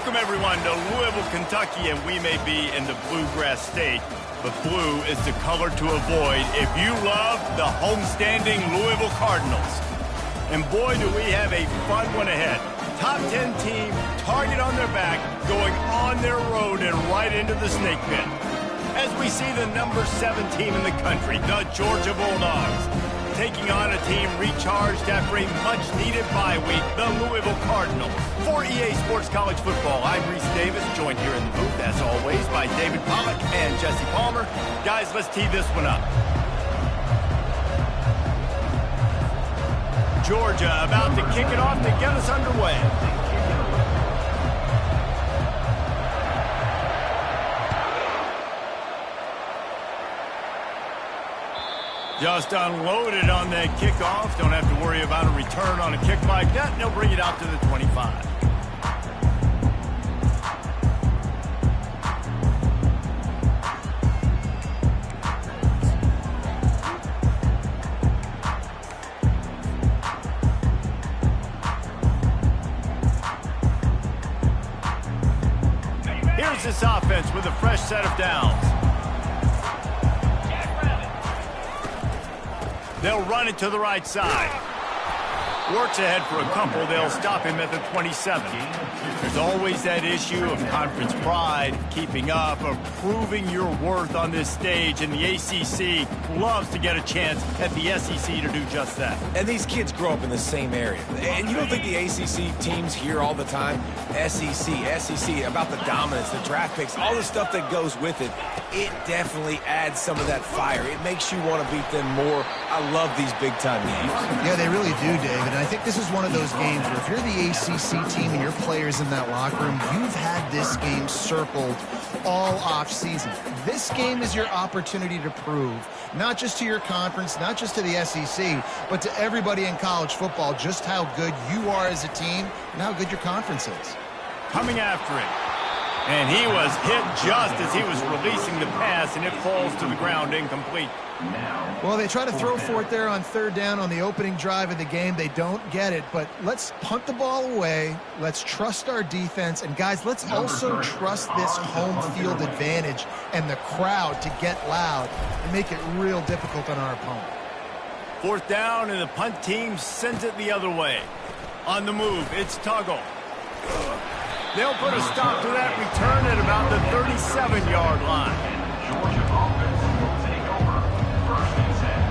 Welcome, everyone, to Louisville, Kentucky, and we may be in the Bluegrass State, but blue is the color to avoid if you love the homestanding Louisville Cardinals. And boy, do we have a fun one ahead. Top 10 team, target on their back, going on their road and right into the snake pit. As we see the number 7 team in the country, the Georgia Bulldogs, taking on a team recharged after a much-needed bye week, the Louisville Cardinals. For EA Sports College Football, I'm Reese Davis, joined here in the booth, as always, by David Pollack and Jesse Palmer. Guys, let's tee this one up. Georgia about to kick it off to get us underway. Just unloaded on that kickoff. Don't have to worry about a return on a kick like that. They'll bring it out to the 25. Here's this offense with a fresh set of downs. They'll run it to the right side. Works ahead for a couple. They'll stop him at the 27. There's always that issue of conference pride, keeping up, of proving your worth on this stage, and the ACC loves to get a chance at the SEC to do just that. And these kids grow up in the same area. And you don't think the ACC teams hear all the time, SEC, about the dominance, the draft picks, all the stuff that goes with it. It definitely adds some of that fire. It makes you want to beat them more. I love these big-time games. Yeah, they really do, David. And I think this is one of those games where if you're the ACC team and your players in that locker room, you've had this game circled all off-season. This game is your opportunity to prove, not just to your conference, not just to the SEC, but to everybody in college football, just how good you are as a team and how good your conference is. Coming after it. And he was hit just as he was releasing the pass, and it falls to the ground incomplete. Well, they try to throw for it there on third down on the opening drive of the game. They don't get it, but let's punt the ball away. Let's trust our defense. And, guys, let's also trust this home field advantage and the crowd to get loud and make it real difficult on our opponent. Fourth down, and the punt team sends it the other way. On the move, it's Tuggle. They'll put a stop to that return at about the 37-yard line. Georgia offense will take over. First and 10.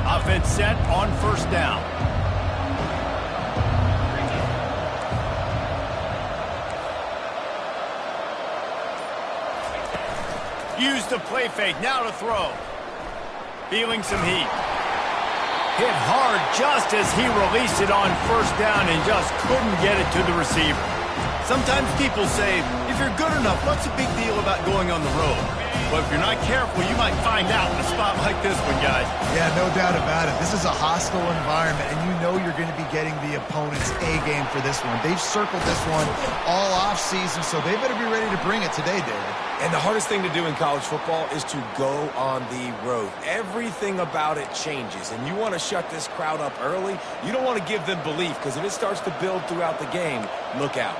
Offense set on first down. Use the play fake, now to throw. Feeling some heat. Hit hard just as he released it on first down and just couldn't get it to the receiver. Sometimes people say, if you're good enough, what's the big deal about going on the road? But if you're not careful, you might find out in a spot like this one, guys. Yeah, no doubt about it. This is a hostile environment, and you know you're going to be getting the opponent's A-game for this one. They've circled this one all off-season, so they better be ready to bring it today, David. And the hardest thing to do in college football is to go on the road. Everything about it changes, and you want to shut this crowd up early. You don't want to give them belief, because if it starts to build throughout the game, look out.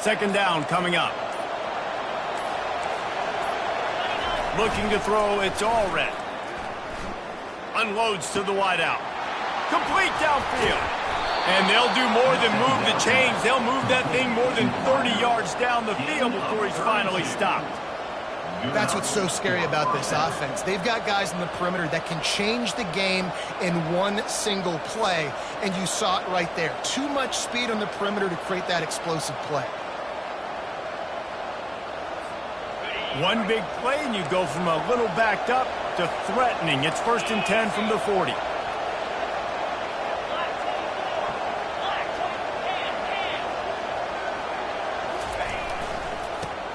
Second down coming up. Looking to throw, it's Allred. Unloads to the wideout. Complete downfield. And they'll do more than move the chains. They'll move that thing more than 30 yards down the field before he's finally stopped. That's what's so scary about this offense. They've got guys in the perimeter that can change the game in one single play, and you saw it right there. Too much speed on the perimeter to create that explosive play. One big play, and you go from a little backed up to threatening. It's first and 10 from the 40.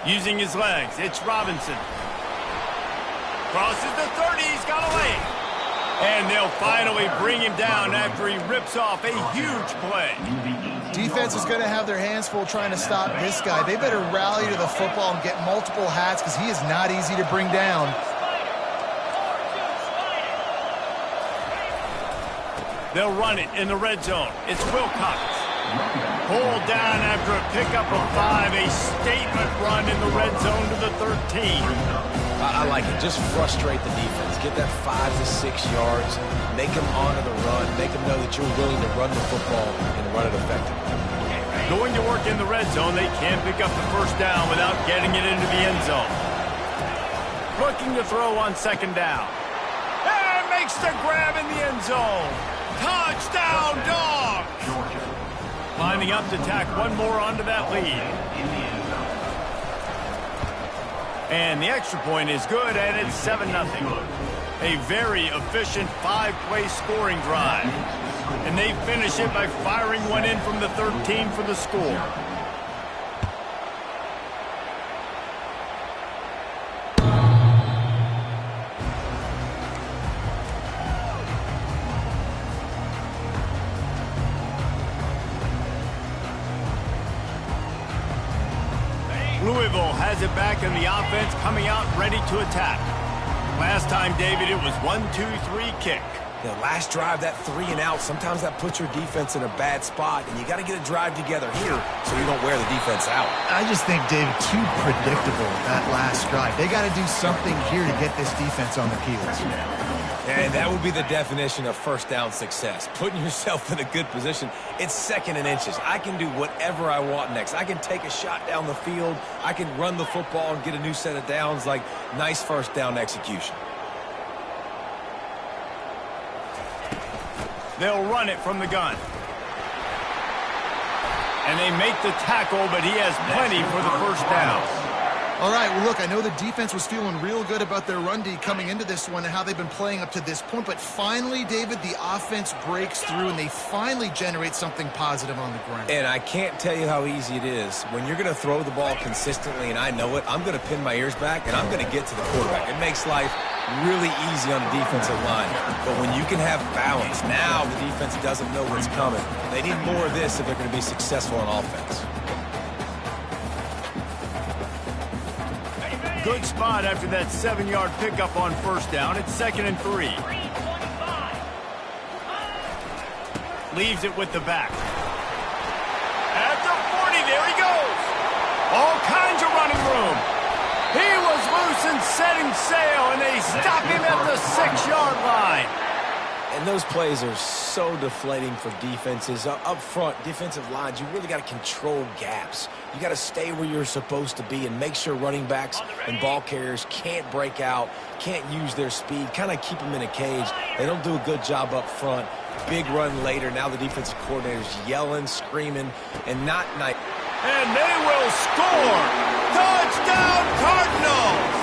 Using his legs, it's Robinson. Crosses the 30. He's got a lane. And they'll finally bring him down after he rips off a huge play. Defense is going to have their hands full trying to stop this guy. They better rally to the football and get multiple hats because he is not easy to bring down. They'll run it in the red zone. It's Wilcox. Pulled down after a pickup of 5. A statement run in the red zone to the 13. I like it. Just frustrate the defense. Get that 5 to 6 yards. Make them honor the run. Make them know that you're willing to run the football and run it effectively. Going to work in the red zone, they can't pick up the first down without getting it into the end zone. Looking to throw on second down. And makes the grab in the end zone. Touchdown, Dogs! Lining up to tack one more onto that lead. And the extra point is good, and it's 7-0. A very efficient 5-play scoring drive. And they finish it by firing one in from the 13 for the score. Louisville has it back, and the offense coming out ready to attack. Last time, David, it was 1-2-3 kick. The last drive, that 3 and out, sometimes that puts your defense in a bad spot, and you got to get a drive together here so you don't wear the defense out. I just think, David, too predictable, that last drive. They got to do something here to get this defense on their heels. And that would be the definition of first down success. Putting yourself in a good position. It's 2nd and inches. I can do whatever I want next. I can take a shot down the field. I can run the football and get a new set of downs. Like, nice first down execution. They'll run it from the gun. And they make the tackle, but he has plenty for the first down. All right, well, look, I know the defense was feeling real good about their run D coming into this one and how they've been playing up to this point, but finally, David, the offense breaks through and they finally generate something positive on the ground. And I can't tell you how easy it is. When you're going to throw the ball consistently, and I know it, I'm going to pin my ears back, and I'm going to get to the quarterback. It makes life really easy on the defensive line. But when you can have balance, now the defense doesn't know what's coming. They need more of this if they're going to be successful on offense. Good spot after that 7-yard pickup on first down. It's 2nd and 3. Leaves it with the back. At the 40, there he goes. All kinds of running room. He was loose and setting sail, and they stop him at the 6-yard line. And those plays are so deflating for defenses. Up front, defensive lines, you really got to control gaps. You got to stay where you're supposed to be and make sure running backs and ball carriers can't break out, can't use their speed, kind of keep them in a cage. They don't do a good job up front. Big run later. Now the defensive coordinator's yelling, screaming, and not nice. And they will score. Touchdown, Cardinals!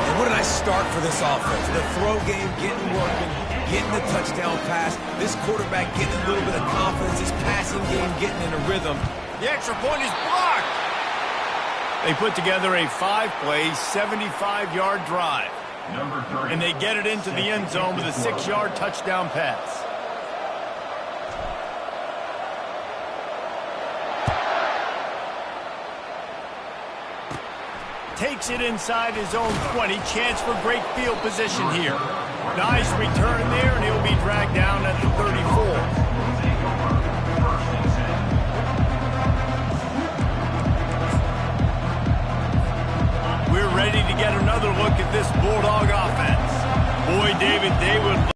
And what a nice start for this offense. The throw game getting working, getting the touchdown pass. This quarterback getting a little bit of confidence. This passing game getting in a rhythm. The extra point is blocked. They put together a 5-play, 75-yard drive. And they get it into the end zone with a 6-yard touchdown pass. Takes it inside his own 20. Chance for great field position here. Nice return there, and he'll be dragged down at the 34. We're ready to get another look at this Bulldog offense. Boy, David, they would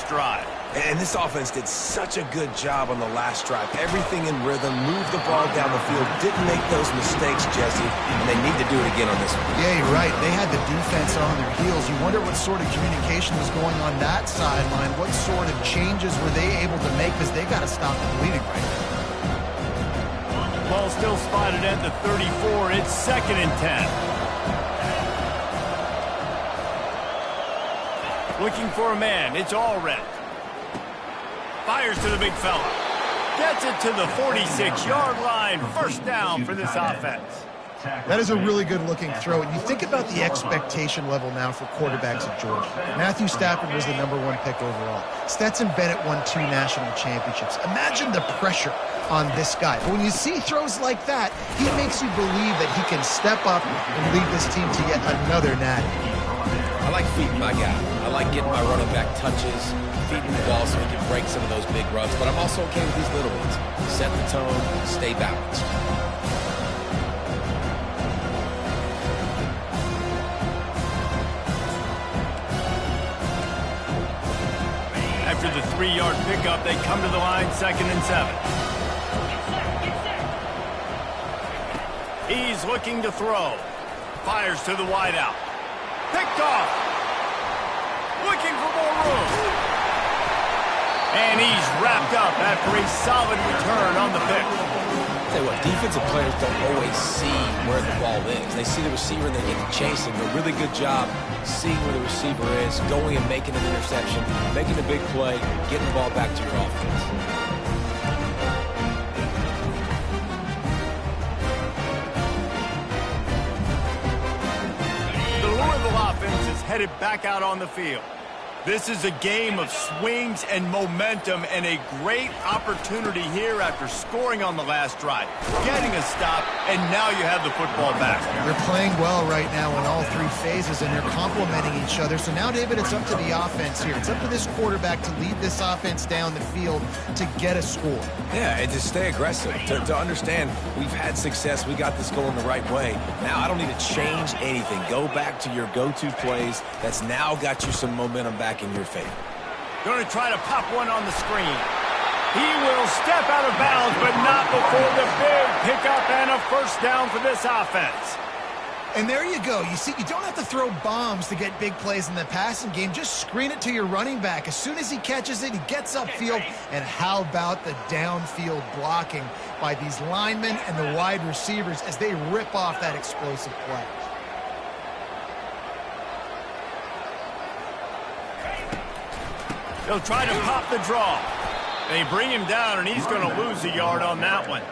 drive. And this offense did such a good job on the last drive. Everything in rhythm, moved the ball down the field, didn't make those mistakes, Jesse, and they need to do it again on this one. Yeah, you're right. They had the defense on their heels. You wonder what sort of communication was going on that sideline. What sort of changes were they able to make, because they got to stop the bleeding right now. Ball still spotted at the 34. It's 2nd and 10. Looking for a man. It's Allred. Fires to the big fella. Gets it to the 46-yard line. First down for this offense. That is a really good-looking throw. And you think about the expectation level now for quarterbacks at Georgia. Matthew Stafford was the #1 pick overall. Stetson Bennett won 2 national championships. Imagine the pressure on this guy. But when you see throws like that, he makes you believe that he can step up and lead this team to yet another natty. I like feeding my guy. I like getting my running back touches, feeding the ball so he can break some of those big runs. But I'm also okay with these little ones. Set the tone, stay balanced. After the 3-yard pickup, they come to the line, 2nd and 7. He's looking to throw. Fires to the wideout. Picked off. Looking for more room. And he's wrapped up after a solid return on the pick. Tell you what, defensive players don't always see where the ball is. They see the receiver and they get to chasing. But really good job seeing where the receiver is, going and making an interception, making a big play, getting the ball back to your offense. The Louisville offense is headed back out on the field. This is a game of swings and momentum, and a great opportunity here after scoring on the last drive, getting a stop, and now you have the football back. They're playing well right now in all 3 phases, and they're complementing each other. So now, David, it's up to the offense here. It's up to this quarterback to lead this offense down the field to get a score. Yeah, and to stay aggressive, to understand we've had success, we got this going the right way. Now I don't need to change anything. Go back to your go-to plays. That's now got you some momentum back in your favor. Going to try to pop one on the screen. He will step out of bounds, but not before the big pickup and a first down for this offense. And there you go. You see, you don't have to throw bombs to get big plays in the passing game. Just screen it to your running back. As soon as he catches it, he gets upfield. And how about the downfield blocking by these linemen and the wide receivers as they rip off that explosive play. They'll try to pop the draw. They bring him down, and he's going to lose a yard on that one.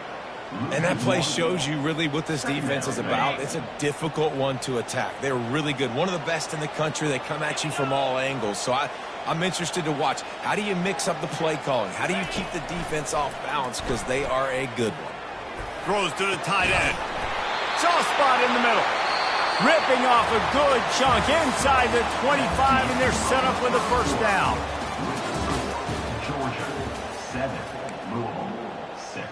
And that play shows you really what this defense is about. It's a difficult one to attack. They're really good. One of the best in the country. They come at you from all angles. So I'm interested to watch. How do you mix up the play calling? How do you keep the defense off balance? Because they are a good one. Throws to the tight end. Soft spot in the middle. Ripping off a good chunk inside the 25, and they're set up with a first down. Georgia 7, Louisville 6.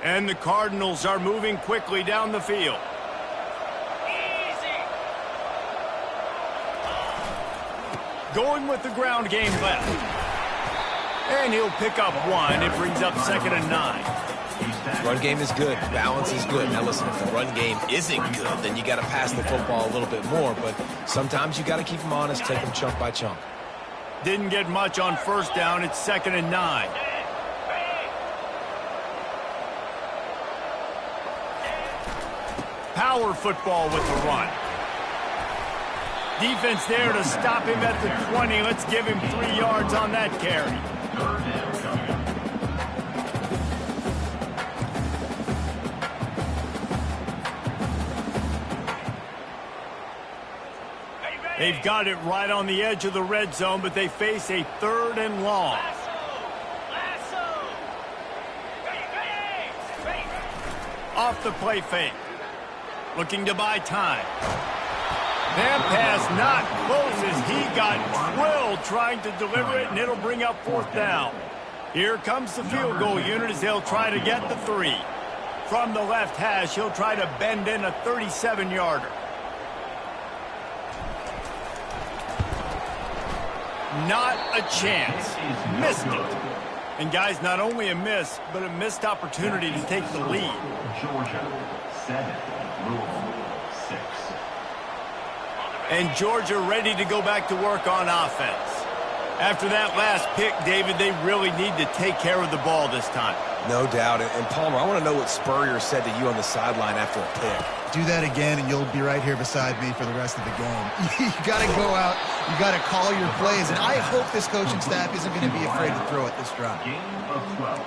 And the Cardinals are moving quickly down the field. Going with the ground game left. And he'll pick up 1. It brings up 2nd and 9. Run game is good. Balance is good. Now listen, if the run game isn't good, then you got to pass the football a little bit more. But sometimes you got to keep them honest, take them chunk by chunk. Didn't get much on first down. It's 2nd and 9. Power football with the run. Defense there to stop him at the 20. Let's give him 3 yards on that carry. They've got it right on the edge of the red zone, but they face a 3rd and long. Off the play fake. Looking to buy time. That pass not close as he got drilled trying to deliver it, and it'll bring up 4th down. Here comes the field goal unit as they'll try to get the 3. From the left hash, he'll try to bend in a 37-yarder. Not a chance. Missed it. And guys, not only a miss, but a missed opportunity to take the lead. Georgia 7, Louisville 6. And Georgia ready to go back to work on offense. After that last pick, David, they really need to take care of the ball this time. No doubt. And Palmer, I want to know what Spurrier said to you on the sideline after a pick. Do that again, and you'll be right here beside me for the rest of the game. You got to go out. You got to call your plays. And I hope this coaching staff isn't going to be afraid to throw it this drive. Game of 12.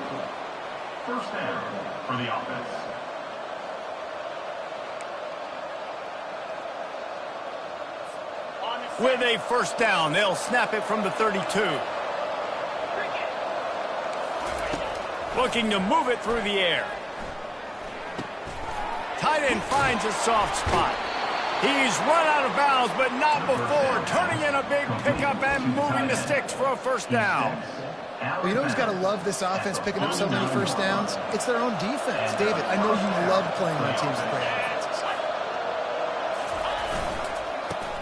First down for the offense. With a first down, they'll snap it from the 32. Looking to move it through the air. Tight end finds a soft spot. He's run out of bounds, but not before turning in a big pickup and moving the sticks for a first down. Well, you know who's got to love this offense picking up so many first downs? It's their own defense. David, I know you love playing on teams with great offenses.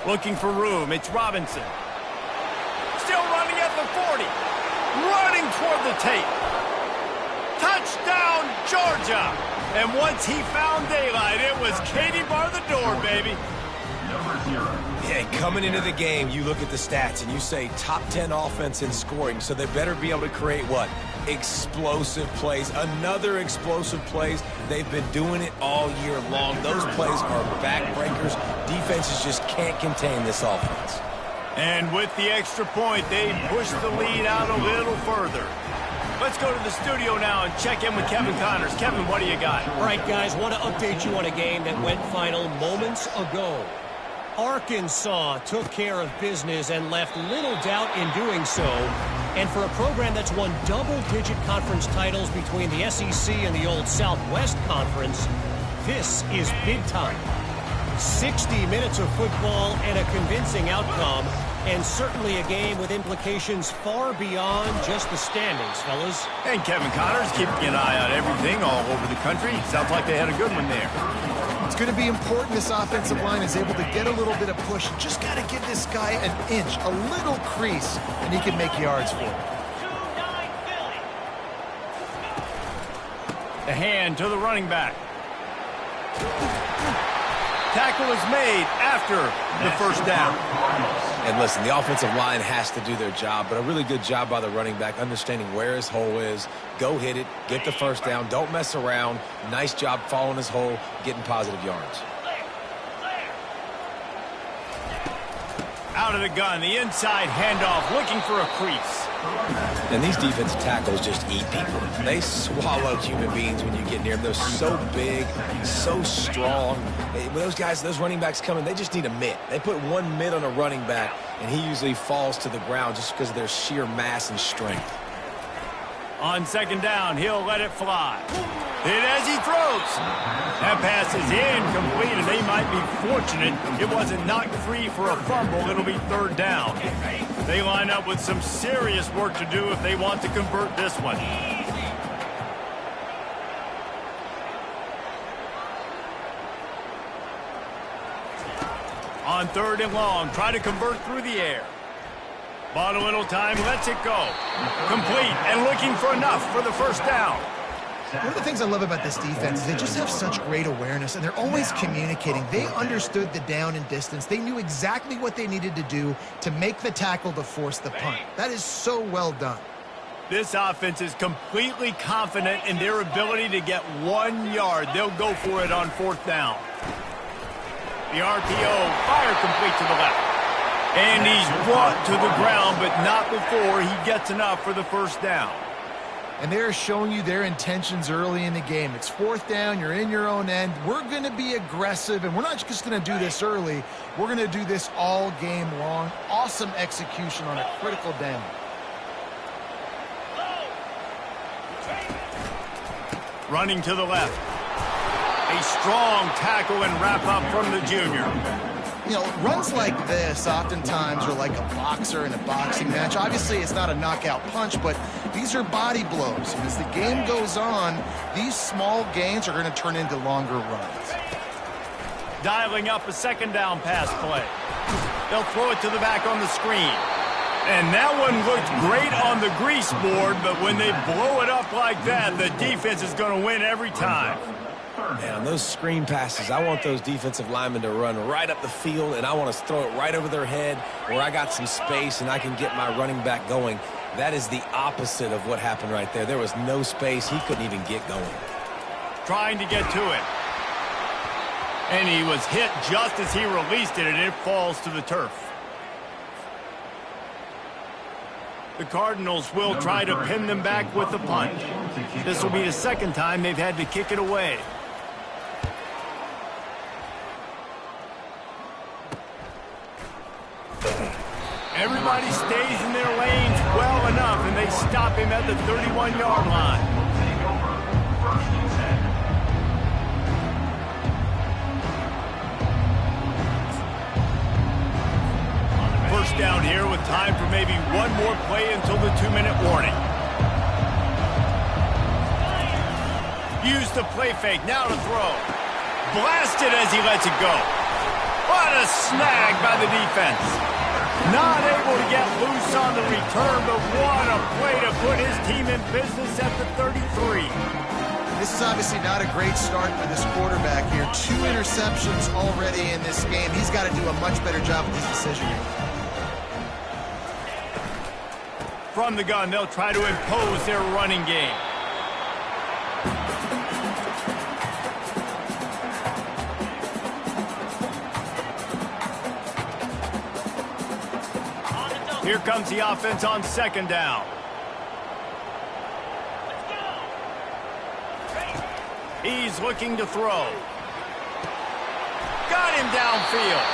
Looking for room, it's Robinson. Still running at the 40. Running toward the tape. Touchdown, Georgia! And once he found daylight, it was Katie bar the door, baby. Number 0. Yeah, coming into the game, you look at the stats and you say top 10 offense in scoring, so they better be able to create what? Explosive plays. Another explosive plays. They've been doing it all year long. Those plays are backbreakers. Defenses just can't contain this offense. And with the extra point, they push the lead out a little further. Let's go to the studio now and check in with Kevin Connors. Kevin, what do you got? All right, guys, want to update you on a game that went final moments ago. Arkansas took care of business and left little doubt in doing so. And for a program that's won double-digit conference titles between the SEC and the old Southwest Conference, this is big time. 60 minutes of football and a convincing outcome, and certainly a game with implications far beyond just the standings, fellas. And Kevin Connors keeping an eye on everything all over the country. Sounds like they had a good one there. It's going to be important this offensive line is able to get a little bit of push. Just got to give this guy an inch, a little crease, and he can make yards for it. The hand to the running back. Tackle is made after the first down. And listen, the offensive line has to do their job, but a really good job by the running back, understanding where his hole is. Go hit it, get the first down, don't mess around. Nice job following his hole, getting positive yards. Out of the gun, the inside handoff, looking for a crease. And these defensive tackles just eat people. They swallow human beings when you get near them. They're so big, so strong. When those guys, those running backs come in, they just need a mitt. They put one mitt on a running back, and he usually falls to the ground just because of their sheer mass and strength. On second down, he'll let it fly. Hit as he throws. That pass is incomplete, and they might be fortunate it wasn't knocked free for a fumble. It'll be third down. They line up with some serious work to do if they want to convert this one. On third and long, try to convert through the air. Bought a little time, lets it go. Complete and looking for enough for the first down. One of the things I love about this defense is they just have such great awareness, and they're always communicating. They understood the down and distance. They knew exactly what they needed to do to make the tackle to force the punt. That is so well done. This offense is completely confident in their ability to get 1 yard. They'll go for it on fourth down. The RPO, fire complete to the left. And he's brought to the ground, but not before he gets enough for the first down. And they're showing you their intentions early in the game. It's fourth down, you're in your own end. We're going to be aggressive, and we're not just going to do this early. We're going to do this all game long. Awesome execution on a critical down. Running to the left. A strong tackle and wrap up from the junior. You know, runs like this oftentimes are like a boxer in a boxing match. Obviously, it's not a knockout punch, but these are body blows. And as the game goes on, these small gains are going to turn into longer runs. Dialing up a second down pass play. They'll throw it to the back on the screen. And that one looked great on the grease board, but when they blow it up like that, the defense is going to win every time. Man, on those screen passes, I want those defensive linemen to run right up the field, and I want to throw it right over their head where I got some space and I can get my running back going. That is the opposite of what happened right there. There was no space. He couldn't even get going. Trying to get to it. And he was hit just as he released it, and it falls to the turf. The Cardinals will try to pin them back with the punt. This will be the second time they've had to kick it away. Everybody stays in their lanes well enough, and they stop him at the 31-yard line. First down here with time for maybe one more play until the 2-minute warning. Use the play fake, now to throw. Blasted as he lets it go. What a snag by the defense. Not able to get loose on the return, but what a play to put his team in business at the 33. This is obviously not a great start for this quarterback here. 2 interceptions already in this game. He's got to do a much better job with his decision-making. From the gun, they'll try to impose their running game. Here comes the offense on second down. He's looking to throw. Got him downfield.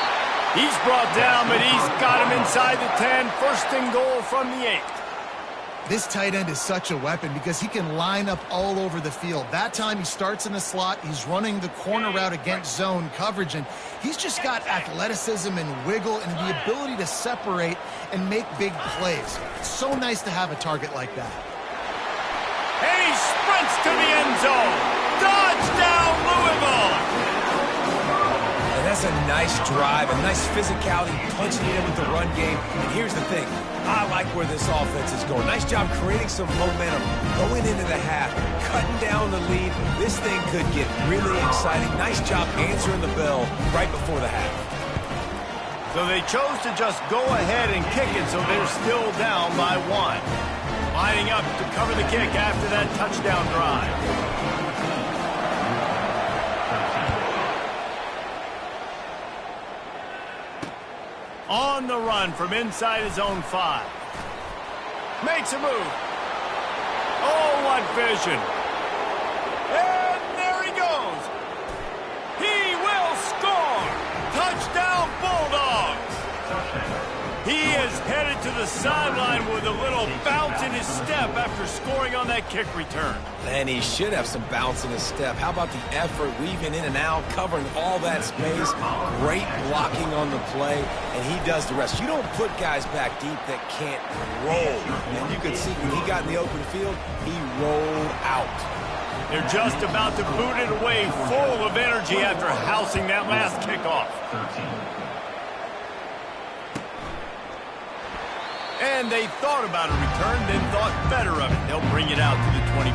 He's brought down, but he's got him inside the 10. First and goal from the 8. This tight end is such a weapon because he can line up all over the field. That time he starts in the slot. He's running the corner route against zone coverage, and he's just got athleticism and wiggle and the ability to separate and make big plays. It's so nice to have a target like that. And he sprints to the end zone. Touchdown, Louisville! And that's a nice drive, a nice physicality, punching it in with the run game. And here's the thing. I like where this offense is going. Nice job creating some momentum, going into the half, cutting down the lead. This thing could get really exciting. Nice job answering the bell right before the half. So they chose to just go ahead and kick it, so they're still down by 1. Lining up to cover the kick after that touchdown drive. On the run from inside his own 5. Makes a move. Oh, what vision. And there he goes. He will score. Touchdown, Bulldogs. He is headed to the sideline with a little bounce in his step after scoring on that kick return. And he should have some bounce in his step. How about the effort, weaving in and out, covering all that space, great blocking on the play, and he does the rest. You don't put guys back deep that can't roll. And you could see when he got in the open field, he rolled out. They're just about to boot it away, full of energy after housing that last kickoff. And they thought about a return, then thought better of it. They'll bring it out to the 25.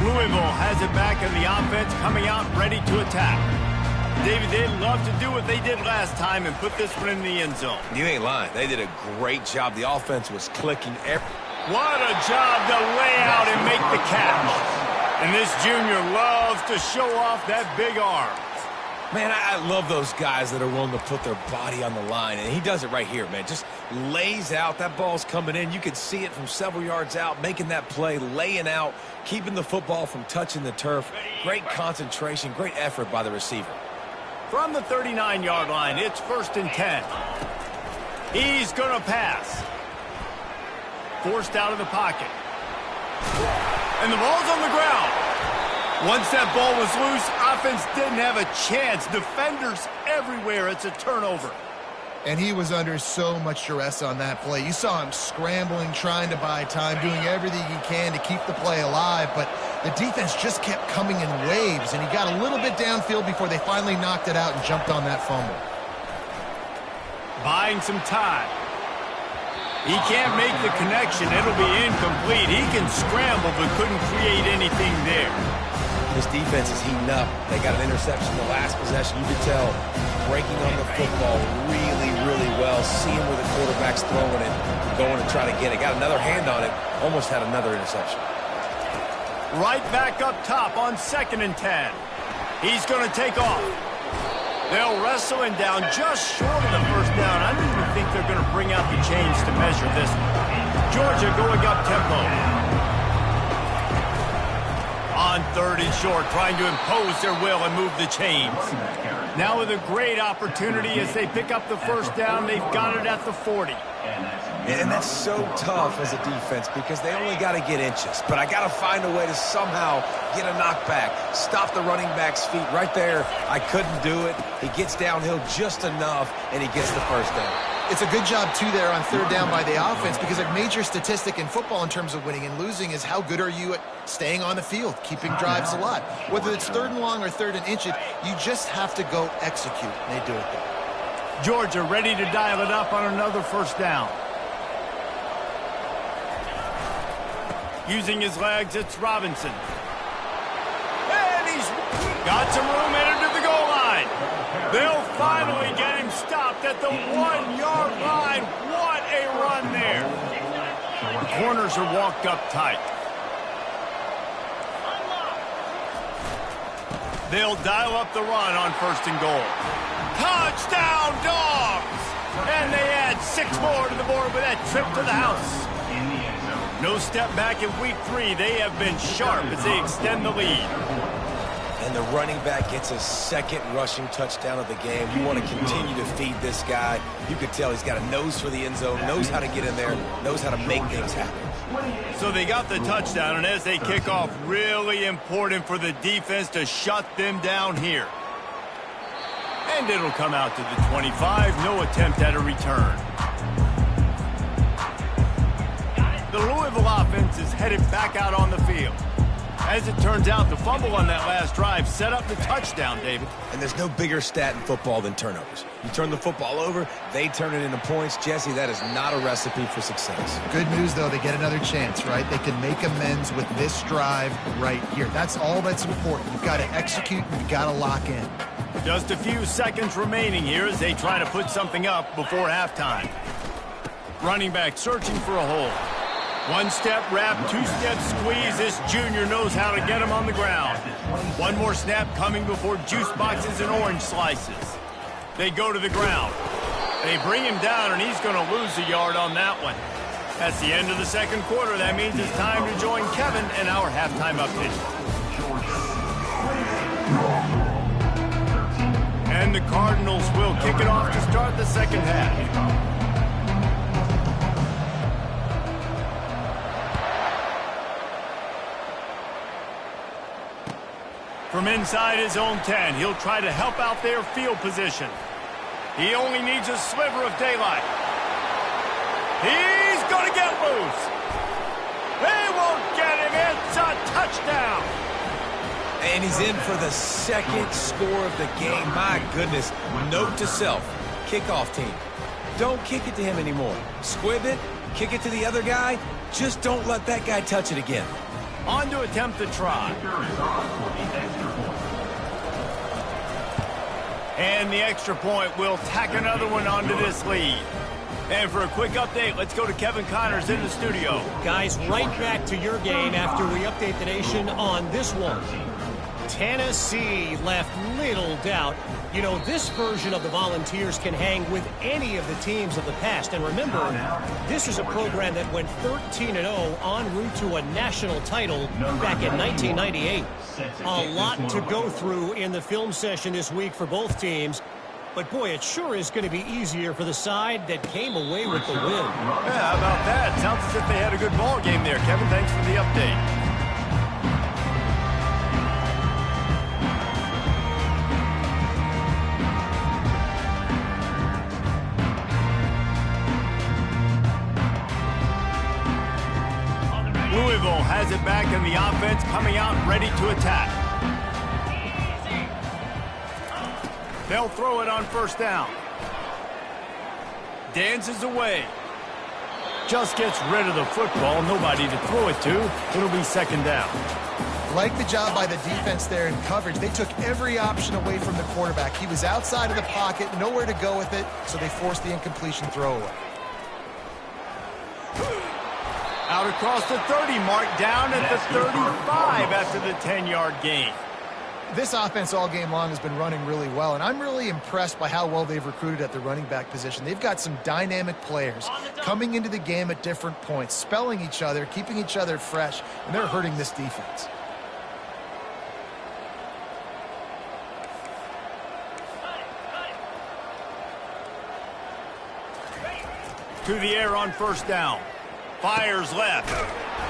Louisville has it back in the offense, coming out ready to attack. David, they'd love to do what they did last time and put this one in the end zone. You ain't lying. They did a great job. The offense was clicking. What a job to lay out and make the catch. And this junior loves to show off that big arm. Man, I love those guys that are willing to put their body on the line, and he does it right here, man. Just lays out. That ball's coming in. You can see it from several yards out, making that play, laying out, keeping the football from touching the turf. Great concentration, great effort by the receiver. From the 39-yard line, it's 1st and 10. He's going to pass. Forced out of the pocket. And the ball's on the ground. Once that ball was loose, offense didn't have a chance. Defenders everywhere. It's a turnover. And he was under so much duress on that play. You saw him scrambling, trying to buy time, doing everything he can to keep the play alive. But the defense just kept coming in waves, and he got a little bit downfield before they finally knocked it out and jumped on that fumble. Buying some time. He can't make the connection. It'll be incomplete. He can scramble, but couldn't create anything there. This defense is heating up. They got an interception the last possession. You could tell breaking on the football really, really well. Seeing where the quarterback's throwing it, going to try to get it. Got another hand on it. Almost had another interception. Right back up top on 2nd and 10. He's going to take off. They'll wrestle him down just short of the first down. I don't even think they're going to bring out the chains to measure this one. Georgia going up tempo. On 3rd and short, trying to impose their will and move the chains. Now with a great opportunity as they pick up the first down. They've got it at the 40. And that's so tough as a defense because they only got to get inches. But I got to find a way to somehow get a knockback, stop the running back's feet right there. I couldn't do it. He gets downhill just enough, and he gets the first down. It's a good job, too, there on 3rd down by the offense because a major statistic in football in terms of winning and losing is how good are you at staying on the field, keeping drives alive. Whether it's 3rd and long or 3rd and inches, you just have to go execute, and they do it there. Georgia ready to dial it up on another first down. Using his legs, it's Robinson. And he's got some room headed to the goal line. They'll finally get him stopped at the 1-yard line. What a run there. The corners are walked up tight. They'll dial up the run on 1st and goal. Touchdown, Dogs! And they add 6 more to the board with that trip to the house. No step back in week 3. They have been sharp as they extend the lead. And the running back gets his 2nd rushing touchdown of the game. You want to continue to feed this guy. You can tell he's got a nose for the end zone, knows how to get in there, knows how to make things happen. So they got the touchdown, and as they kick off, really important for the defense to shut them down here. And it'll come out to the 25. No attempt at a return. The Louisville offense is headed back out on the field. As it turns out, the fumble on that last drive set up the touchdown, David. And there's no bigger stat in football than turnovers. You turn the football over, they turn it into points. Jesse, that is not a recipe for success. Good news, though, they get another chance, right? They can make amends with this drive right here. That's all that's important. You've got to execute and you've got to lock in. Just a few seconds remaining here as they try to put something up before halftime. Running back searching for a hole. 1-step wrap, 2-step squeeze. This junior knows how to get him on the ground. 1 more snap coming before juice boxes and orange slices. They go to the ground. They bring him down, and he's going to lose a yard on that one. That's the end of the 2nd quarter. That means it's time to join Kevin in our halftime update. And the Cardinals will kick it off to start the 2nd half. From inside his own 10, he'll try to help out their field position. He only needs a sliver of daylight. He's going to get loose. They won't get him. It's a touchdown. And he's in for the 2nd score of the game. My goodness. Note to self, kickoff team. Don't kick it to him anymore. Squib it, kick it to the other guy. Just don't let that guy touch it again. On to attempt the try. And the extra point will tack another one onto this lead. And for a quick update, let's go to Kevin Connors in the studio. Guys, right back to your game after we update the nation on this one. Tennessee left little doubt. You know, this version of the Volunteers can hang with any of the teams of the past. And remember, this is a program that went 13-0 en route to a national title back in 1998. A lot to go through in the film session this week for both teams. But, boy, it sure is going to be easier for the side that came away with the win. Yeah, how about that? Sounds as if they had a good ball game there. Kevin, thanks for the update. Louisville has it back in the offense, coming out ready to attack. They'll throw it on 1st down. Dances away. Just gets rid of the football. Nobody to throw it to. It'll be 2nd down. Like the job by the defense there in coverage. They took every option away from the quarterback. He was outside of the pocket, nowhere to go with it, so they forced the incompletion throwaway. Out across the 30, mark down at the 35 after the 10-yard gain. This offense all game long has been running really well, and I'm really impressed by how well they've recruited at the running back position. They've got some dynamic players coming into the game at different points, spelling each other, keeping each other fresh, and they're hurting this defense. To the air on first down. Fires left.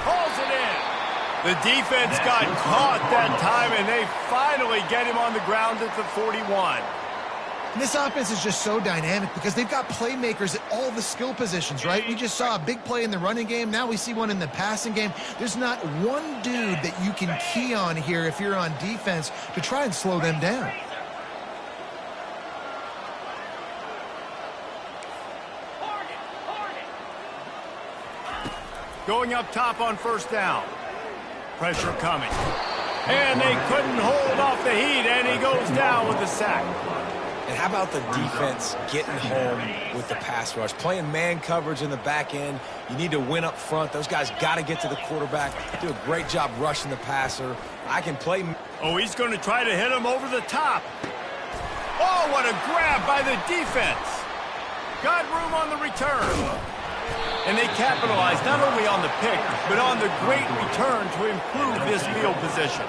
Pulls it in. The defense got caught that time, and they finally get him on the ground at the 41. And this offense is just so dynamic because they've got playmakers at all the skill positions, right? We just saw a big play in the running game. Now we see one in the passing game. There's not one dude that you can key on here if you're on defense to try and slow them down. Going up top on first down. Pressure coming. And they couldn't hold off the heat, and he goes down with the sack. And how about the defense getting home with the pass rush? Playing man coverage in the back end. You need to win up front. Those guys got to get to the quarterback. Do a great job rushing the passer. I can play. Oh, he's going to try to hit him over the top. Oh, what a grab by the defense. Got room on the return. And they capitalized not only on the pick, but on the great return to improve this field position.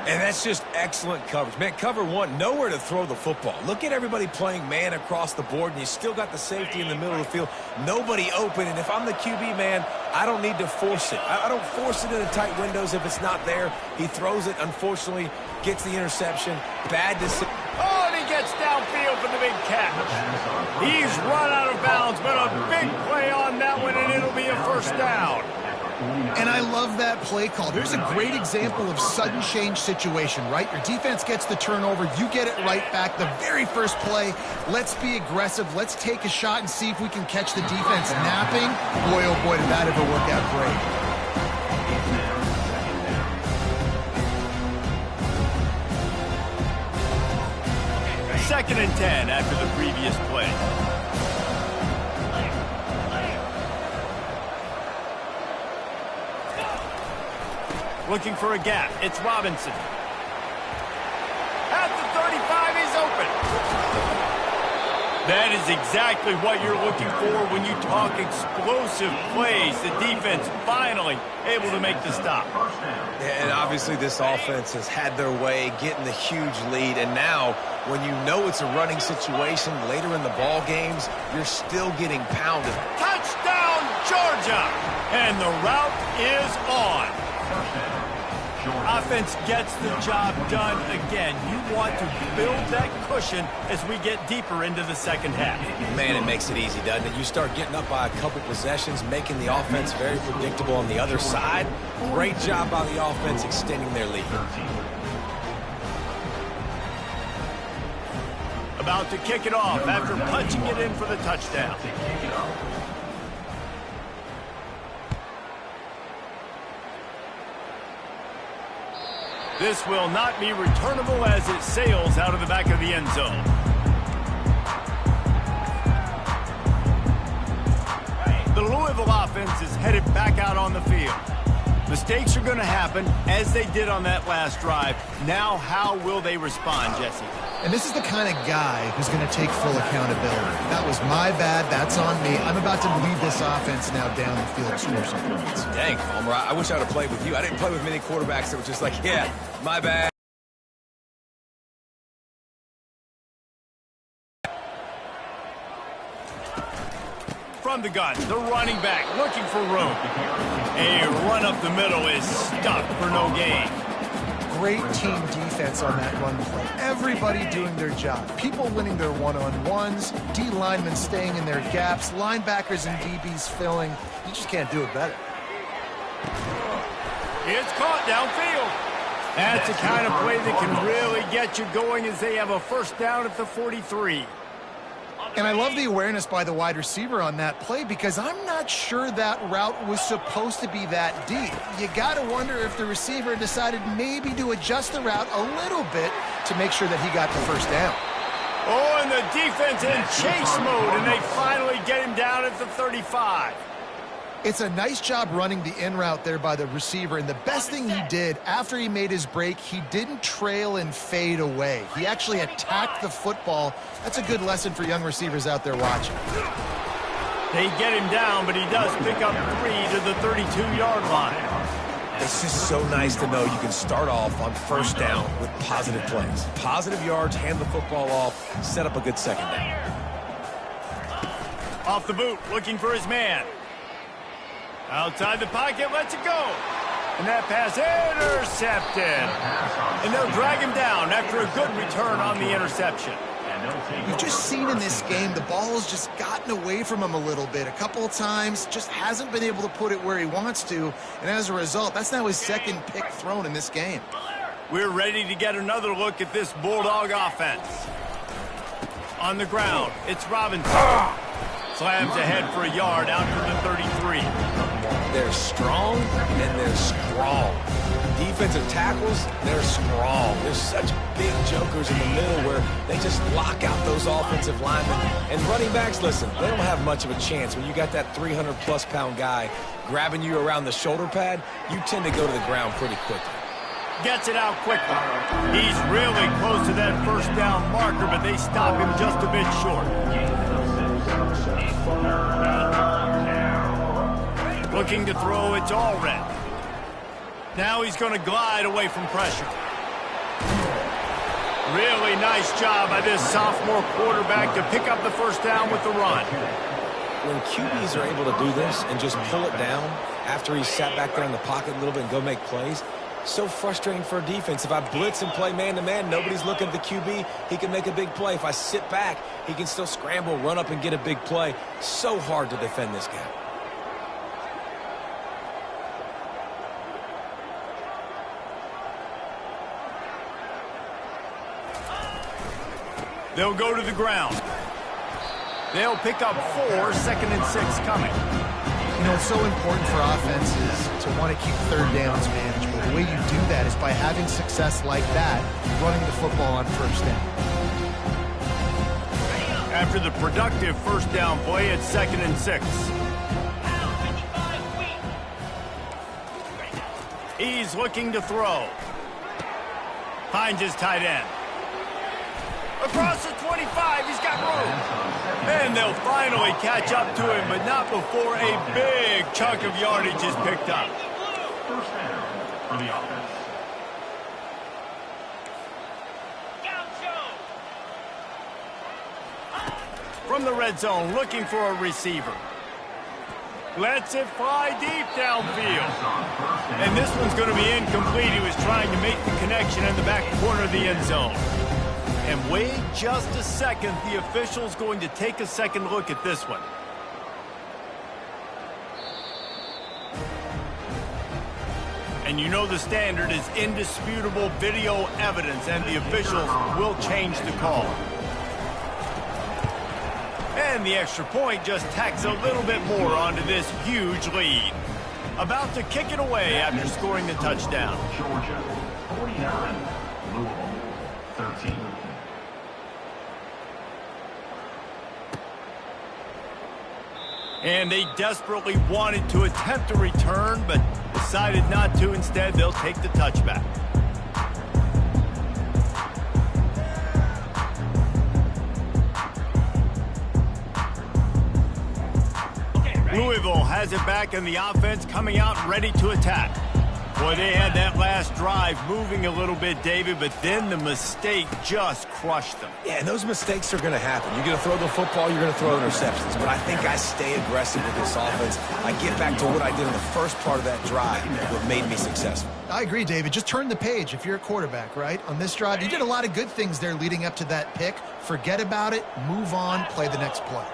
And that's just excellent coverage. Man, cover one, nowhere to throw the football. Look at everybody playing man across the board, and you still got the safety in the middle of the field. Nobody open, and if I'm the QB, man, I don't need to force it. I don't force it in the tight windows if it's not there. He throws it, unfortunately, gets the interception. Bad decision. Oh, and he gets downfield for the big catch. He's run out of bounds, but a big play on that one, and it'll be a first down. And I love that play call. There's a great example of sudden change situation, right? Your defense gets the turnover. You get it right back. The very first play, let's be aggressive. Let's take a shot and see if we can catch the defense napping. Boy, oh boy, did that ever work out great. Second and 10 after the previous play. Looking for a gap. It's Robinson. At the 35, he's open. That is exactly what you're looking for when you talk explosive plays. The defense finally able to make the stop. And obviously this offense has had their way, getting the huge lead. And now, when you know it's a running situation later in the ball games, you're still getting pounded. Touchdown, Georgia! And the route is on. Offense gets the job done again. You want to build that cushion as we get deeper into the second half. Man, it makes it easy, doesn't it? You start getting up by a couple possessions, making the offense very predictable on the other side. Great job by the offense extending their lead. About to kick it off after punching it in for the touchdown. This will not be returnable as it sails out of the back of the end zone. The Louisville offense is headed back out on the field. Mistakes are going to happen, as they did on that last drive. Now, how will they respond, Jesse? And this is the kind of guy who's going to take full accountability. That was my bad. That's on me. I'm about to lead this offense now down the field and score some points. Dang, Palmer, I wish I would have played with you. I didn't play with many quarterbacks that were just like, yeah, my bad. From the gun, the running back looking for room. A run up the middle is stuck for no gain. Great team defense on that run play. Everybody doing their job. People winning their one-on-ones, D linemen staying in their gaps, linebackers and DBs filling. You just can't do it better. It's caught downfield. That's the kind of play that can really get you going as they have a first down at the 43. And I love the awareness by the wide receiver on that play because I'm not sure that route was supposed to be that deep. You got to wonder if the receiver decided maybe to adjust the route a little bit to make sure that he got the first down. Oh, and the defense in chase mode, and they finally get him down at the 35. It's a nice job running the in route there by the receiver, and the best thing he did after he made his break, he didn't trail and fade away. He actually attacked the football. That's a good lesson for young receivers out there watching. They get him down, but he does pick up 3 to the 32-yard line. It's just so nice to know you can start off on first down with positive plays. Positive yards, hand the football off, set up a good second down. Off the boot, looking for his man. Outside the pocket, lets it go. And that pass intercepted. And they'll drag him down after a good return on the interception. We've just seen in this game the ball has just gotten away from him a little bit. A couple of times, just hasn't been able to put it where he wants to. And as a result, that's now his second pick thrown in this game. We're ready to get another look at this Bulldog offense. On the ground, it's Robinson. Slams ahead for a yard out to the 33. They're strong and they're strong. Defensive tackles, they're strong. There's such big jokers in the middle where they just lock out those offensive linemen. And running backs, listen, they don't have much of a chance. When you got that 300-plus pound guy grabbing you around the shoulder pad, you tend to go to the ground pretty quickly. Gets it out quickly. He's really close to that first down marker, but they stop him just a bit short. Looking to throw, it's R2NC. Now he's going to glide away from pressure. Really nice job by this sophomore quarterback to pick up the first down with the run. When QBs are able to do this and just pull it down after he's sat back there in the pocket a little bit and go make plays, so frustrating for a defense. If I blitz and play man-to-man, nobody's looking at the QB, he can make a big play. If I sit back, he can still scramble, run up, and get a big play. So hard to defend this guy. They'll go to the ground. They'll pick up 4, 2nd and 6 coming. You know, it's so important for offenses to want to keep third downs manageable. The way you do that is by having success like that, running the football on first down. After the productive first down play, it's 2nd and 6. He's looking to throw. Finds his tight end. Across the 25, he's got room. And they'll finally catch up to him, but not before a big chunk of yardage is picked up. First down for the offense. From the red zone, looking for a receiver. Lets it fly deep downfield. And this one's going to be incomplete. He was trying to make the connection in the back corner of the end zone. And wait just a second, the official's going to take a second look at this one. And you know the standard is indisputable video evidence, and the officials will change the call. And the extra point just tacks a little bit more onto this huge lead. About to kick it away after scoring the touchdown. Georgia, 49. Louisville, 13. And they desperately wanted to attempt a return, but decided not to. Instead, they'll take the touchback. Louisville has it back, and the offense coming out ready to attack. Boy, they had that last drive moving a little bit, David, but then the mistake just crushed them. Yeah, and those mistakes are going to happen. You're going to throw the football, you're going to throw interceptions. But I think I stay aggressive with this offense. I get back to what I did in the first part of that drive that made me successful. I agree, David. Just turn the page if you're a quarterback, right? On this drive, you did a lot of good things there leading up to that pick. Forget about it, move on, play the next play.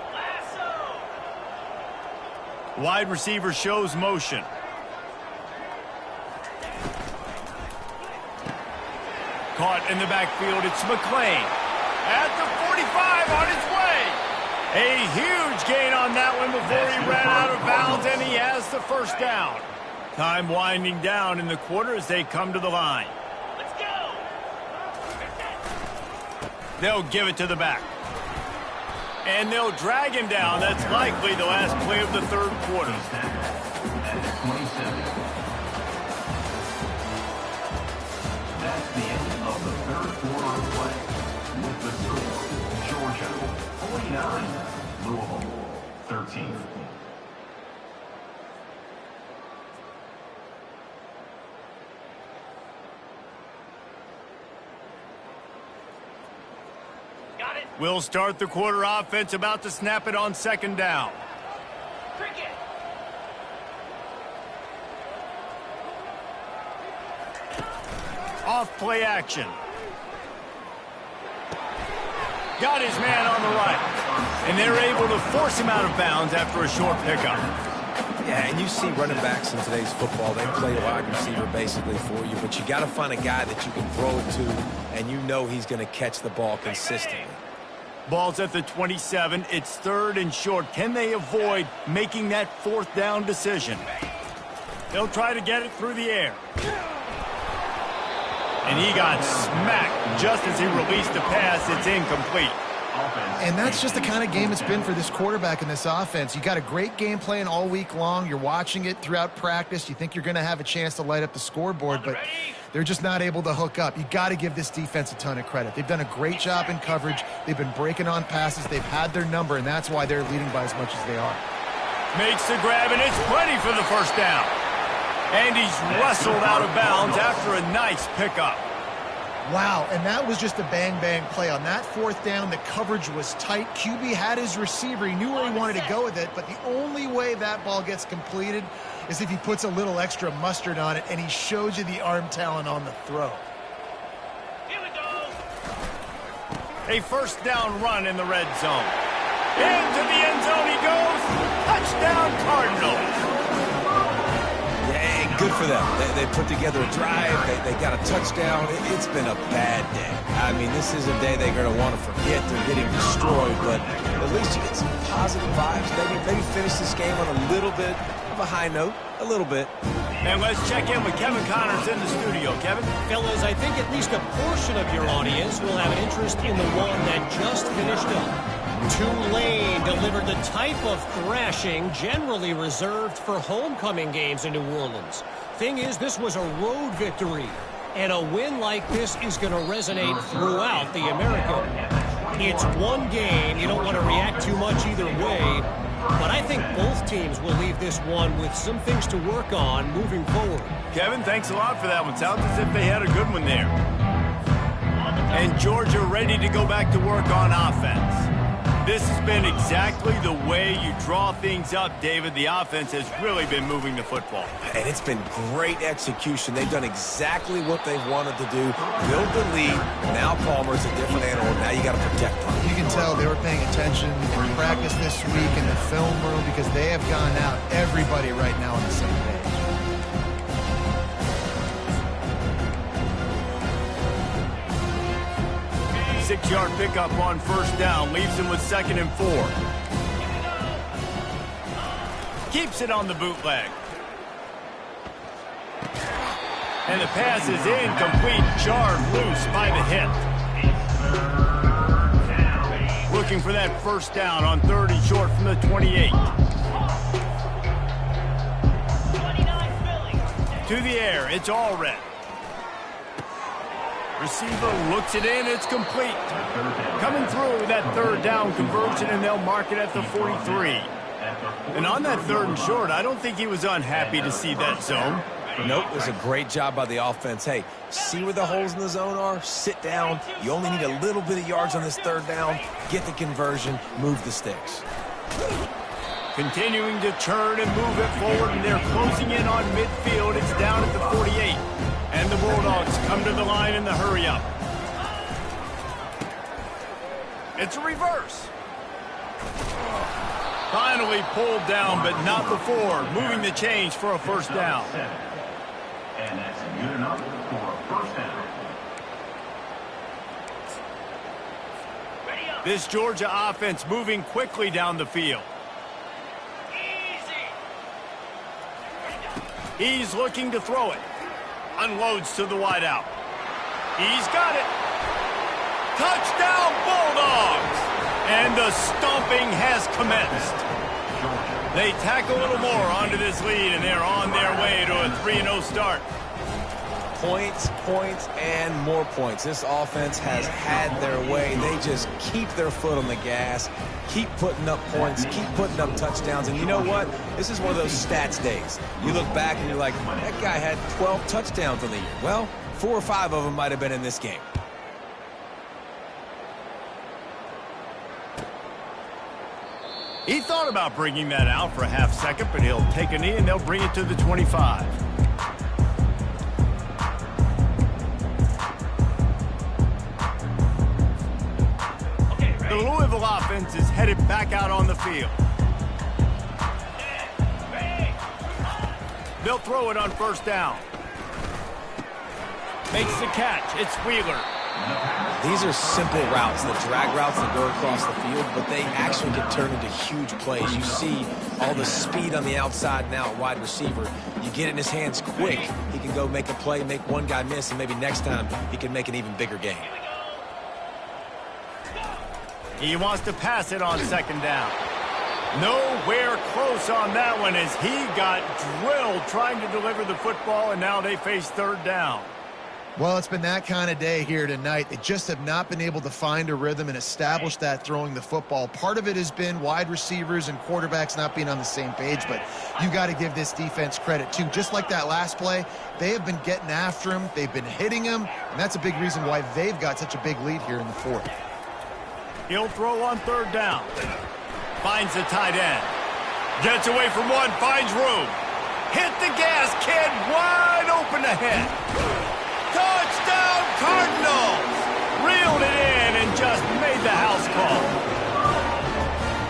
Wide receiver shows motion. Caught in the backfield, it's McClain. At the 45, on his way. A huge gain on that one before he ran out of bounds, and he has the first down. Time winding down in the quarter as they come to the line. Let's go. They'll give it to the back. And they'll drag him down. That's likely the last play of the third quarter. 29, Louisville, 13. We'll start the quarter offense, about to snap it on second down. Off play action. Got his man on the right. And they're able to force him out of bounds after a short pickup. Yeah, and you see running backs in today's football, they play a wide receiver basically for you, but you got to find a guy that you can throw it to, and you know he's going to catch the ball consistently. Ball's at the 27. It's third and short. Can they avoid making that fourth down decision? They'll try to get it through the air. And he got smacked just as he released the pass. It's incomplete. And that's just the kind of game it's been for this quarterback in this offense. You got a great game plan all week long. You're watching it throughout practice. You think you're going to have a chance to light up the scoreboard, but they're just not able to hook up. You got to give this defense a ton of credit. They've done a great job in coverage. They've been breaking on passes. They've had their number, and that's why they're leading by as much as they are. Makes the grab, and it's plenty for the first down. And he's wrestled out of bounds after a nice pickup. Wow, and that was just a bang-bang play. On that fourth down, the coverage was tight. QB had his receiver. He knew where he wanted to go with it, but the only way that ball gets completed is if he puts a little extra mustard on it, and he shows you the arm talent on the throw. Here we go. A first down run in the red zone. Into the end zone he goes. Touchdown, Cardinals. Good for them. They put together a drive. They got a touchdown. It's been a bad day. I mean, this is a day they're going to want to forget. They're getting destroyed, but at least you get some positive vibes. Maybe finish this game on a little bit of a high note. A little bit. And let's check in with Kevin Connors in the studio. Kevin? Fellas, I think at least a portion of your audience will have an interest in the one that just finished up. Tulane delivered the type of thrashing generally reserved for homecoming games in New Orleans. Thing is, this was a road victory, and a win like this is going to resonate throughout the American. It's one game. You don't want to react too much either way, but I think both teams will leave this one with some things to work on moving forward. Kevin, thanks a lot for that one. Sounds as if they had a good one there. And Georgia ready to go back to work on offense. This has been exactly the way you draw things up, David. The offense has really been moving the football. And it's been great execution. They've done exactly what they've wanted to do. Build the lead. Now Palmer's a different animal. Now you got to protect him. You can tell they were paying attention in practice this week in the film room because they have gone out, everybody right now on the same page. 6-yard pickup on first down. Leaves him with 2nd and 4. Keeps it on the bootleg. And the pass is incomplete. Jarred loose by the hit. Looking for that first down on 3rd and short from the 28. To the air. It's all red. Receiver looks it in. It's complete. Coming through with that 3rd down conversion, and they'll mark it at the 43. And on that 3rd and short, I don't think he was unhappy to see that zone. Nope, it was a great job by the offense. Hey, see where the holes in the zone are? Sit down. You only need a little bit of yards on this 3rd down. Get the conversion. Move the sticks. Continuing to turn and move it forward, and they're closing in on midfield. It's down at the 48. And the Bulldogs come to the line in the hurry-up. It's a reverse. Finally pulled down, but not before. Moving the chains for a first down. And that's good enough for a first down. This Georgia offense moving quickly down the field. He's looking to throw it. Unloads to the wideout. He's got it. Touchdown, Bulldogs! And the stomping has commenced. They tack a little more onto this lead, and they're on their way to a 3-0 start. Points, points, and more points. This offense has had their way. They just keep their foot on the gas, keep putting up points, keep putting up touchdowns. And you know what? This is one of those stats days. You look back and you're like, that guy had 12 touchdowns on the year. Well, 4 or 5 of them might have been in this game. He thought about bringing that out for a half second, but he'll take a knee and they'll bring it to the 25. The Louisville offense is headed back out on the field. They'll throw it on first down. Makes the catch. It's Wheeler. These are simple routes, the drag routes that go across the field, but they actually get turned into huge plays. You see all the speed on the outside now at wide receiver. You get it in his hands quick. He can go make a play, make one guy miss, and maybe next time he can make an even bigger gain. He wants to pass it on second down. Nowhere close on that one as he got drilled trying to deliver the football, and now they face third down. Well, it's been that kind of day here tonight. They just have not been able to find a rhythm and establish that throwing the football. Part of it has been wide receivers and quarterbacks not being on the same page, but you got to give this defense credit too. Just like that last play, they have been getting after him. They've been hitting him, and that's a big reason why they've got such a big lead here in the fourth. He'll throw on third down. Finds the tight end. Gets away from one, finds room. Hit the gas, kid, wide open ahead. Touchdown, Cardinals! Reeled it in and just made the house call.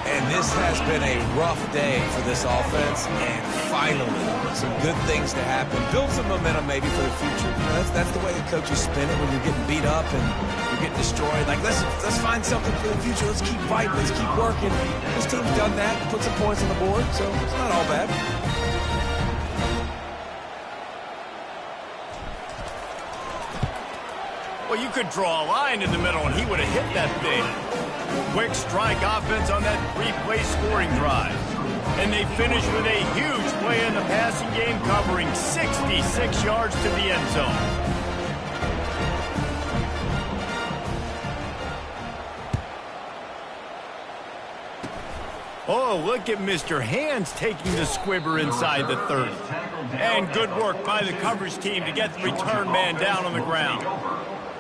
And this has been a rough day for this offense, and finally, some good things to happen. Build some momentum maybe for the future. You know, that's the way the coaches spin it when you're getting beat up and you're getting destroyed. Like, let's find something for the future. Let's keep fighting. Let's keep working. This team's done that, put some points on the board, so it's not all bad. Well, you could draw a line in the middle, and he would have hit that thing. Quick strike offense on that 3-play scoring drive. And they finish with a huge play in the passing game, covering 66 yards to the end zone. Oh, look at Mr. Hands taking the squibber inside the 30. And good work by the coverage team to get the return man down on the ground.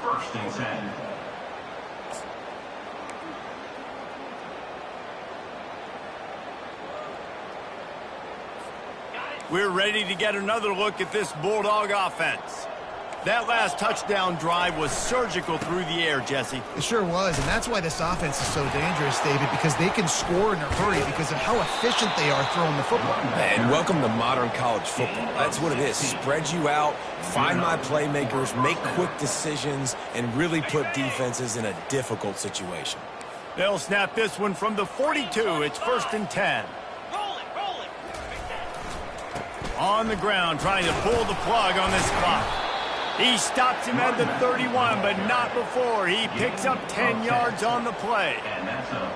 First and 10. We're ready to get another look at this Bulldog offense. That last touchdown drive was surgical through the air, Jesse. It sure was, and that's why this offense is so dangerous, David, because they can score in a hurry because of how efficient they are throwing the football. And welcome to modern college football. That's what it is. Spread you out, find my playmakers, make quick decisions, and really put defenses in a difficult situation. They'll snap this one from the 42. It's first and 10. On the ground, trying to pull the plug on this clock. He stops him at the 31, but not before. He picks up 10 yards on the play.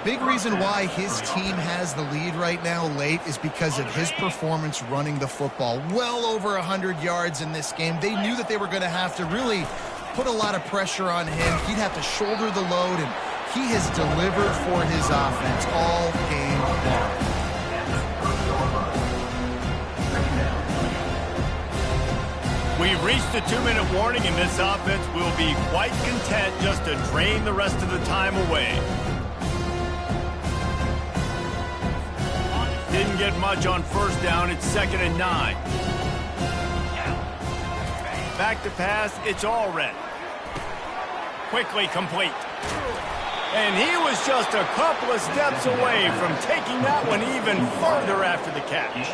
Big reason why his team has the lead right now late is because of his performance running the football. Well over 100 yards in this game. They knew that they were going to have to really put a lot of pressure on him. He'd have to shoulder the load, and he has delivered for his offense all game long. We've reached the 2-minute warning, and this offense will be quite content just to drain the rest of the time away. Didn't get much on first down. It's 2nd and 9. Back to pass. It's all red. Quickly complete. And he was just a couple of steps away from taking that one even further after the catch.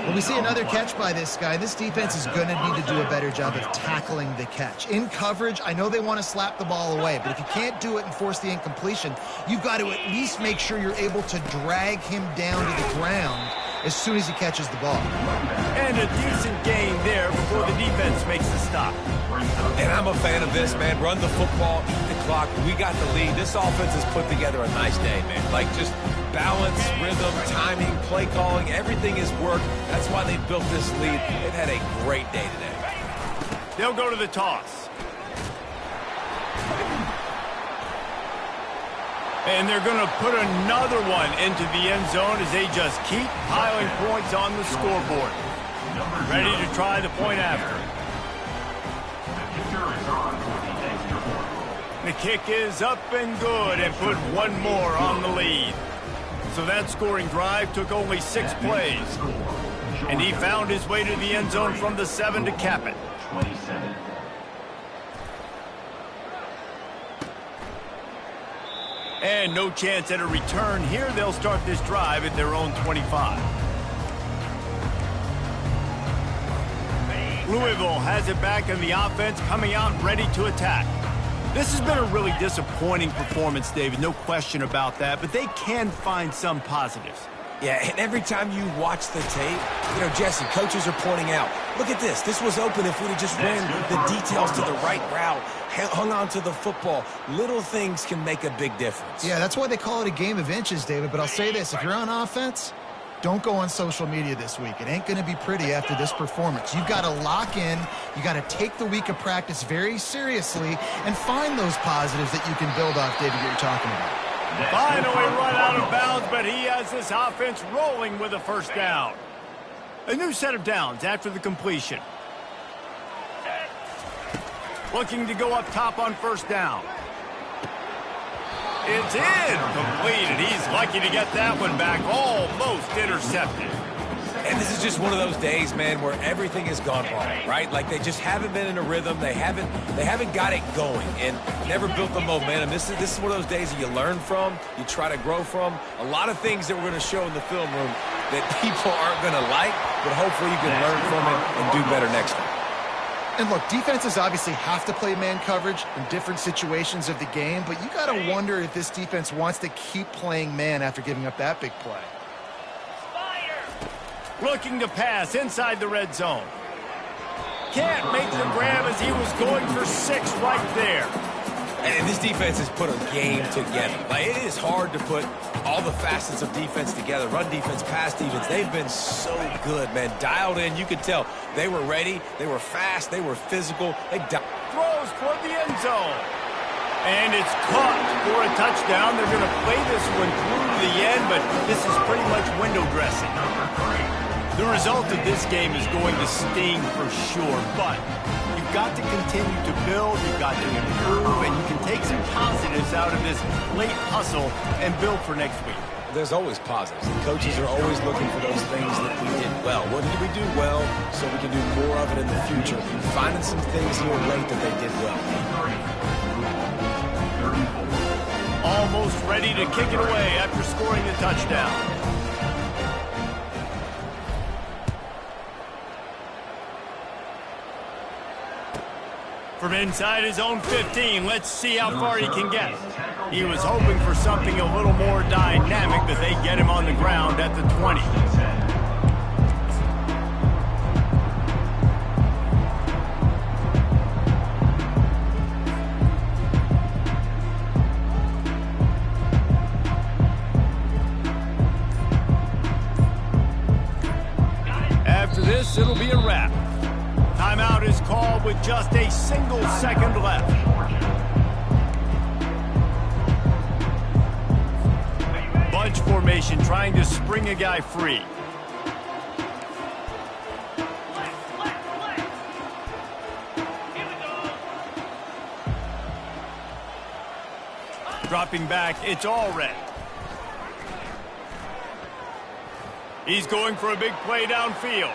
When we see another catch by this guy, this defense is going to need to do a better job of tackling the catch. In coverage, I know they want to slap the ball away, but if you can't do it and force the incompletion, you've got to at least make sure you're able to drag him down to the ground as soon as he catches the ball. And a decent gain there before the defense makes the stop. And I'm a fan of this, man. Run the football, eat the clock. We got the lead. This offense has put together a nice day, man. Like, just balance, rhythm, timing, play calling, everything has worked. That's why they built this lead. They've had a great day today. They'll go to the toss. And they're going to put another one into the end zone as they just keep piling points on the scoreboard. Ready to try the point after. The kick is up and good and put one more on the lead. So that scoring drive took only 6 plays. And he found his way to the end zone from the 7 to cap it. 27. And no chance at a return here. They'll start this drive at their own 25. Louisville has it back in the offense, coming out ready to attack. This has been a really disappointing performance, David, no question about that, but they can find some positives. Yeah, and every time you watch the tape, Jesse, coaches are pointing out, look at this. This was open if we'd have just ran the details to the right route, hung on to the football. Little things can make a big difference. Yeah, that's why they call it a game of inches, David. But I'll say this, if you're on offense, don't go on social media this week. It ain't going to be pretty after this performance. You've got to lock in. You got to take the week of practice very seriously and find those positives that you can build off, David, that you're talking about. Finally run out of bounds, but he has this offense rolling with a first down. A new set of downs after the completion. Looking to go up top on first down. It's incomplete, he's lucky to get that one back, almost intercepted. And this is just one of those days, man, where everything has gone wrong, right? Like they just haven't been in a rhythm. They haven't got it going and never built the momentum. This is one of those days that you learn from, you try to grow from. A lot of things that we're going to show in the film room that people aren't going to like, but hopefully you can learn from it and do better next time. And look, defenses obviously have to play man coverage in different situations of the game, but you got to wonder if this defense wants to keep playing man after giving up that big play. Looking to pass inside the red zone. Can't make the grab as he was going for 6 right there. And this defense has put a game together. Like, it is hard to put all the facets of defense together. Run defense, pass defense. They've been so good, man. Dialed in. You could tell they were ready. They were fast. They were physical. Throws toward the end zone. And it's caught for a touchdown. They're going to play this one through to the end, but this is pretty much window dressing. The result of this game is going to sting for sure, but you've got to continue to build, you've got to improve, and you can take some positives out of this late hustle and build for next week. There's always positives. The coaches are always looking for those things that we did well. What did we do well so we can do more of it in the future? Finding some things here late that they did well. Almost ready to kick it away after scoring the touchdown. From inside his own 15, let's see how far he can get. He was hoping for something a little more dynamic, but they get him on the ground at the 20. After this, it'll be a wrap. Timeout is called with just a single second left. Bunch formation trying to spring a guy free. Dropping back, it's R2NC. He's going for a big play downfield.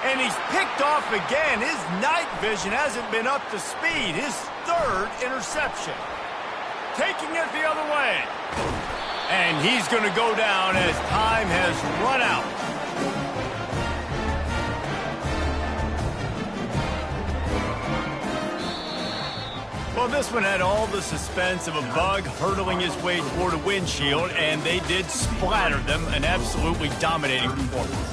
And he's picked off again. His night vision hasn't been up to speed. His 3rd interception. Taking it the other way. And he's going to go down as time has run out. Well, this one had all the suspense of a bug hurtling his way toward a windshield, and they did splatter them. An absolutely dominating performance.